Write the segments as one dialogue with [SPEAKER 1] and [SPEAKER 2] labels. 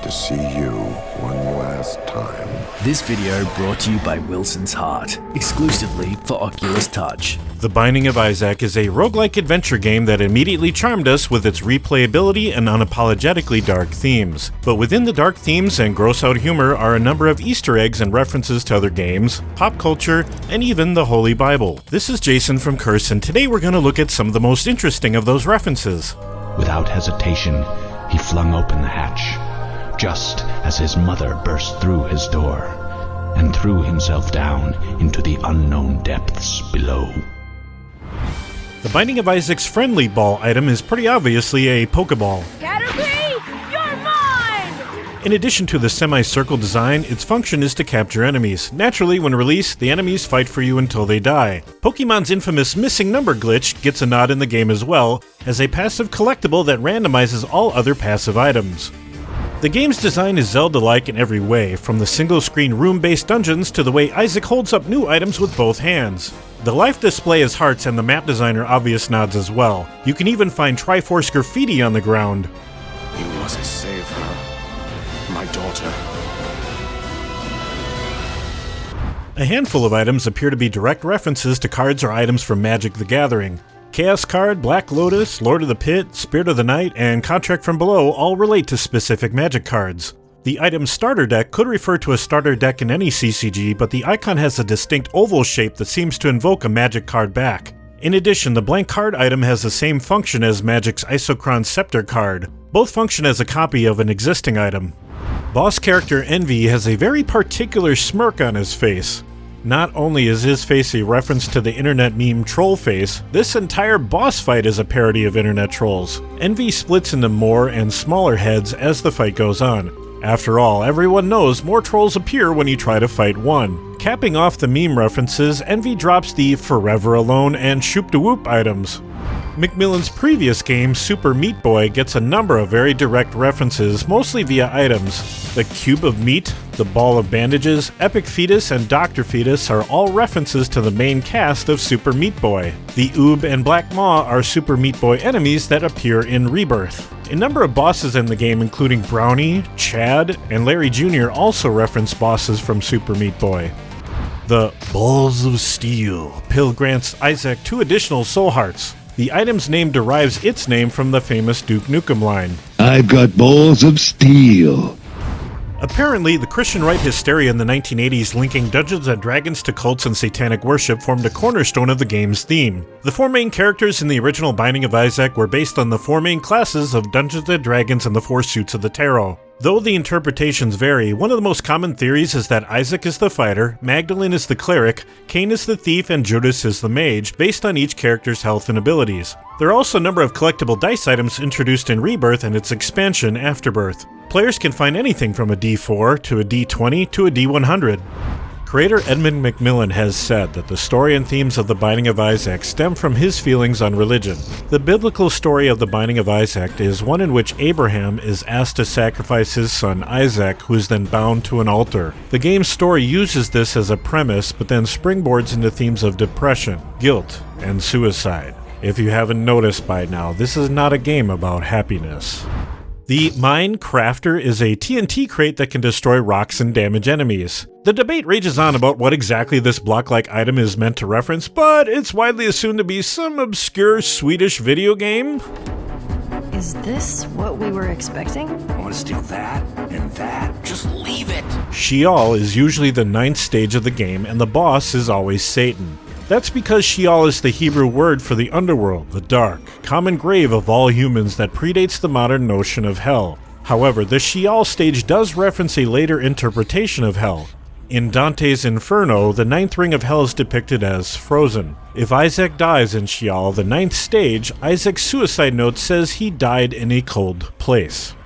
[SPEAKER 1] to see you one last time.
[SPEAKER 2] This video brought to you by Wilson's Heart, exclusively for Oculus Touch.
[SPEAKER 3] The Binding of Isaac is a roguelike adventure game that immediately charmed us with its replayability and unapologetically dark themes. But within the dark themes and gross-out humor are a number of Easter eggs and references to other games, pop culture, and even the Holy Bible. This is Jason from Curse, and today we're going to look at some of the most interesting of those references.
[SPEAKER 4] Without hesitation, he flung open the hatch, just as his mother burst through his door, and threw himself down into the unknown depths below.
[SPEAKER 3] The Binding of Isaac's friendly ball item is pretty obviously a Pokeball.
[SPEAKER 5] Caterpie, you're mine!
[SPEAKER 3] In addition to the semicircle design, its function is to capture enemies. Naturally, when released, the enemies fight for you until they die. Pokemon's infamous missing number glitch gets a nod in the game as well, as a passive collectible that randomizes all other passive items. The game's design is Zelda-like in every way, from the single-screen room-based dungeons to the way Isaac holds up new items with both hands. The life display is hearts and the map design are obvious nods as well. You can even find Triforce graffiti on the ground.
[SPEAKER 1] You must save her, my daughter.
[SPEAKER 3] A handful of items appear to be direct references to cards or items from Magic the Gathering. Chaos Card, Black Lotus, Lord of the Pit, Spirit of the Night, and Contract from Below all relate to specific Magic cards. The item Starter Deck could refer to a starter deck in any CCG, but the icon has a distinct oval shape that seems to invoke a Magic card back. In addition, the blank card item has the same function as Magic's Isochron Scepter card. Both function as a copy of an existing item. Boss character Envy has a very particular smirk on his face. Not only is his face a reference to the internet meme troll face, this entire boss fight is a parody of internet trolls. Envy splits into more and smaller heads as the fight goes on. After all, everyone knows more trolls appear when you try to fight one. Capping off the meme references, Envy drops the Forever Alone and Shoop-da-Whoop items. McMillan's previous game, Super Meat Boy, gets a number of very direct references, mostly via items. The Cube of Meat, the Ball of Bandages, Epic Fetus, and Dr. Fetus are all references to the main cast of Super Meat Boy. The Oob and Black Maw are Super Meat Boy enemies that appear in Rebirth. A number of bosses in the game, including Brownie, Chad, and Larry Jr., also reference bosses from Super Meat Boy. The Balls of Steel pill grants Isaac 2 additional soul hearts. The item's name derives its name from the famous Duke Nukem line.
[SPEAKER 6] I've got balls of steel.
[SPEAKER 3] Apparently, the Christian right hysteria in the 1980s linking Dungeons & Dragons to cults and satanic worship formed a cornerstone of the game's theme. The four main characters in the original Binding of Isaac were based on the four main classes of Dungeons & Dragons and the four suits of the tarot. Though the interpretations vary, one of the most common theories is that Isaac is the fighter, Magdalene is the cleric, Cain is the thief, and Judas is the mage, based on each character's health and abilities. There are also a number of collectible dice items introduced in Rebirth and its expansion, Afterbirth. Players can find anything from a D4 to a D20 to a D100. Creator Edmund McMillan has said that the story and themes of The Binding of Isaac stem from his feelings on religion. The biblical story of The Binding of Isaac is one in which Abraham is asked to sacrifice his son Isaac, who is then bound to an altar. The game's story uses this as a premise, but then springboards into themes of depression, guilt, and suicide. If you haven't noticed by now, this is not a game about happiness. The Mine Crafter is a TNT crate that can destroy rocks and damage enemies. The debate rages on about what exactly this block-like item is meant to reference, but it's widely assumed to be some obscure Swedish video game.
[SPEAKER 5] Is this what we were expecting?
[SPEAKER 7] I want to steal that and that. Just leave it.
[SPEAKER 3] Sheol is usually the 9th stage of the game, and the boss is always Satan. That's because Sheol is the Hebrew word for the underworld, the dark, common grave of all humans that predates the modern notion of hell. However, the Sheol stage does reference a later interpretation of hell. In Dante's Inferno, the 9th ring of hell is depicted as frozen. If Isaac dies in Sheol, the 9th stage, Isaac's suicide note says he died in a cold place.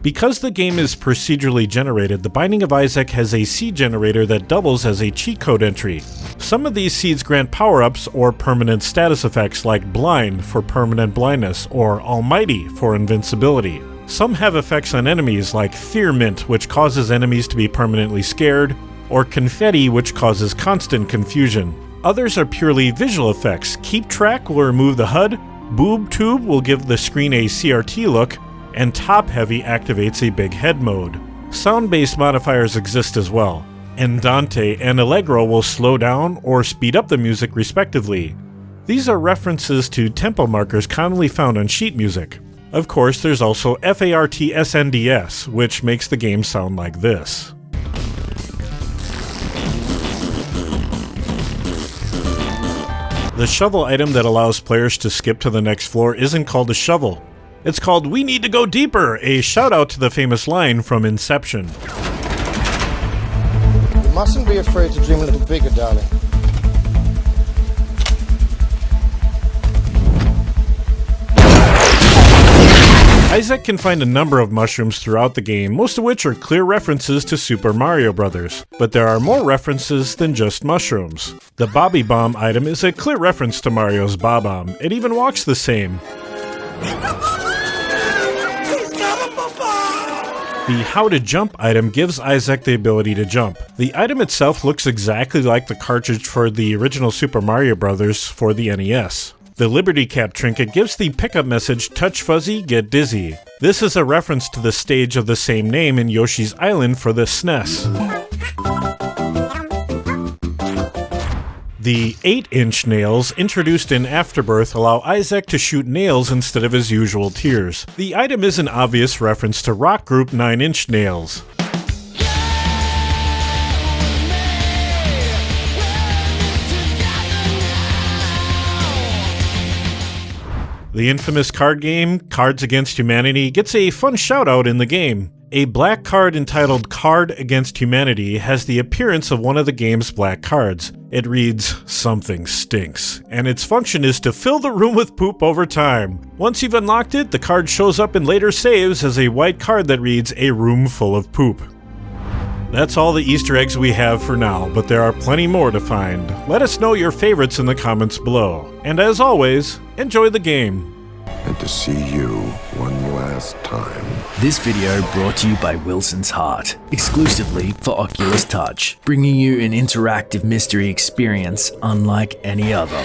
[SPEAKER 3] Because the game is procedurally generated, The Binding of Isaac has a seed generator that doubles as a cheat code entry. Some of these seeds grant power-ups or permanent status effects like Blind for permanent blindness or Almighty for invincibility. Some have effects on enemies like Fear Mint, which causes enemies to be permanently scared, or Confetti, which causes constant confusion. Others are purely visual effects. Keep Track will remove the HUD, Boob Tube will give the screen a CRT look, and Top Heavy activates a big head mode. Sound-based modifiers exist as well. Andante and Allegro will slow down or speed up the music respectively. These are references to tempo markers commonly found on sheet music. Of course, there's also FARTSNDS, which makes the game sound like this. The shovel item that allows players to skip to the next floor isn't called a shovel. It's called "We Need to Go Deeper," a shout out to the famous line from Inception.
[SPEAKER 8] You mustn't be afraid to dream a little bigger, darling.
[SPEAKER 3] Isaac can find a number of mushrooms throughout the game, most of which are clear references to Super Mario Bros. But there are more references than just mushrooms. The Bobby Bomb item is a clear reference to Mario's Bob-omb. It even walks the same. The How to Jump item gives Isaac the ability to jump. The item itself looks exactly like the cartridge for the original Super Mario Bros. For the NES. The Liberty Cap trinket gives the pickup message "Touch Fuzzy, Get Dizzy." This is a reference to the stage of the same name in Yoshi's Island for the SNES. The 8-inch nails introduced in Afterbirth allow Isaac to shoot nails instead of his usual tears. The item is an obvious reference to rock group 9-inch Nails. The infamous card game, Cards Against Humanity, gets a fun shout-out in the game. A black card entitled Card Against Humanity has the appearance of one of the game's black cards. It reads, "Something stinks," and its function is to fill the room with poop over time. Once you've unlocked it, the card shows up in later saves as a white card that reads, "A room full of poop." That's all the Easter eggs we have for now, but there are plenty more to find. Let us know your favorites in the comments below. And as always, enjoy the game.
[SPEAKER 1] And to see you one last time.
[SPEAKER 2] This video brought to you by Wilson's Heart, exclusively for Oculus Touch, bringing you an interactive mystery experience unlike any other.